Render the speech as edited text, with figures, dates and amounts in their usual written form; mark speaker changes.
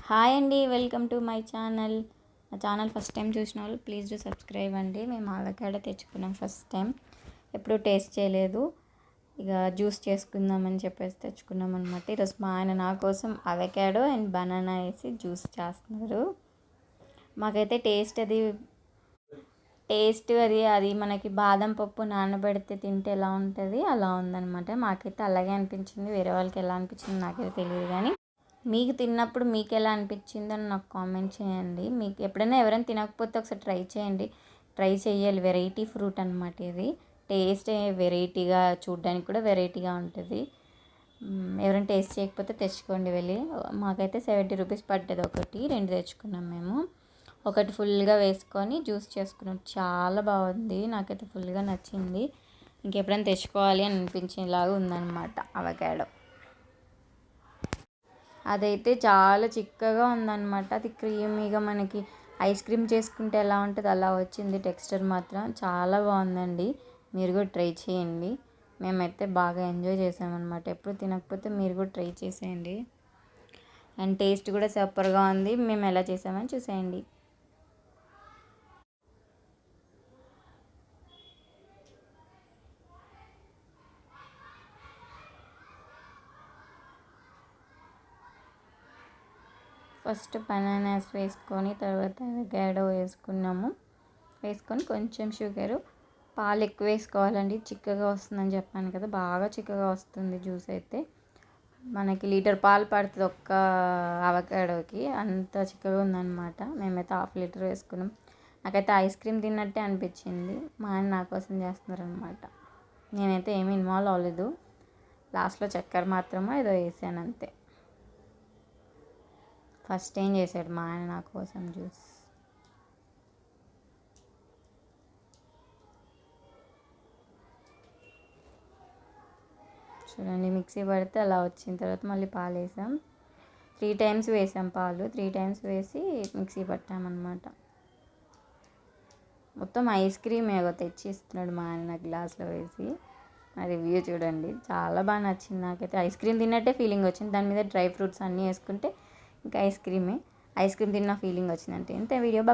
Speaker 1: Hi అండి, welcome to my channel. నా channel first time చూసిన వాళ్ళు ప్లీజ్ డూ సబ్స్క్రైబ్ అండి. మేము అవకాడో తెచ్చుకున్నాం ఫస్ట్ టైం, ఎప్పుడు టేస్ట్ చేయలేదు. ఇక జ్యూస్ చేసుకుందామని చెప్పేసి తెచ్చుకున్నాం అనమాట. ఈరోజు మా ఆయన నా కోసం అవకాడో అండ్ బనానా వేసి జ్యూస్ చేస్తున్నారు. మాకైతే టేస్ట్ అది మనకి బాదం పప్పు నానబెడితే తింటే ఎలా ఉంటుంది అలా ఉందన్నమాట. మాకైతే అలాగే అనిపించింది. వేరే వాళ్ళకి ఎలా అనిపించింది నాకైతే తెలియదు, కానీ మీకు తిన్నప్పుడు మీకు ఎలా అనిపించిందో నాకు కామెంట్ చేయండి. మీకు ఎప్పుడైనా ఎవరైనా తినకపోతే ఒకసారి ట్రై చేయాలి. వెరైటీ ఫ్రూట్ అనమాట ఇది. టేస్ట్ వెరైటీగా, చూడ్డానికి కూడా వెరైటీగా ఉంటుంది. ఎవరైనా టేస్ట్ చేయకపోతే తెచ్చుకోండి వెళ్ళి. మాకైతే 70 రూపీస్ పడ్డది ఒకటి, 2 తెచ్చుకున్నాం మేము. ఒకటి ఫుల్గా వేసుకొని జ్యూస్ చేసుకున్నాం. చాలా బాగుంది, నాకైతే ఫుల్గా నచ్చింది. ఇంకెప్పుడైనా తెచ్చుకోవాలి అని అనిపించేలాగా ఉందన్నమాట అవకాడో. అదైతే చాలా చిక్కగా ఉందన్నమాట. అది క్రీమీగా మనకి ఐస్ క్రీమ్ చేసుకుంటే ఎలా ఉంటుంది అలా వచ్చింది. టెక్స్చర్ మాత్రం చాలా బాగుందండి. మీరు కూడా ట్రై చేయండి. మేమైతే బాగా ఎంజాయ్ చేసామన్నమాట. ఎప్పుడు తినకపోతే మీరు కూడా ట్రై చేసేయండి. అండ్ టేస్ట్ కూడా సూపర్గా ఉంది. మేము ఎలా చేసామని చూసేయండి. ఫస్ట్ బనానాస్ వేసుకొని తర్వాత అవకాడో వేసుకొని కొంచెం షుగరు, పాలు ఎక్కువ వేసుకోవాలండి. చిక్కగా వస్తుందని చెప్పాను కదా, బాగా చిక్కగా వస్తుంది జ్యూస్ అయితే. మనకి లీటర్ పాలు పడుతుంది ఒక్క అవకాడోకి, అంత చిక్కగా ఉందన్నమాట. మేమైతే 1/2 లీటర్ వేసుకున్నాం. నాకైతే ఐస్ క్రీమ్ తిన్నట్టే అనిపించింది. మా ఆయన నా కోసం చేస్తున్నారనమాట. నేనైతే ఏమీ ఇన్వాల్వ్ అవ్వలేదు. లాస్ట్లో చక్కెర మాత్రమే ఏదో వేసాను అంతే. ఫస్ట్ ఏం చేశాడు మా ఆయన నా కోసం జ్యూస్. చూడండి, మిక్సీ పడితే అలా వచ్చిన తర్వాత మళ్ళీ పాలు వేసాం. 3 టైమ్స్ వేసాం పాలు. 3 టైమ్స్ వేసి మిక్సీ పట్టామన్నమాట. మొత్తం ఐస్ క్రీమ్ ఏదో తెచ్చి ఇస్తున్నాడు మా ఆయన గ్లాస్లో వేసి. ఆ రివ్యూ చూడండి, చాలా బాగా నచ్చింది నాకైతే. ఐస్ క్రీమ్ తిన్నట్టే ఫీలింగ్ వచ్చింది. దాని మీద డ్రై ఫ్రూట్స్ అన్నీ వేసుకుంటే ఇంకా ఐస్ క్రీమ్ తిన్న ఫీలింగ్ వచ్చిందంటే. ఇంత వీడియో.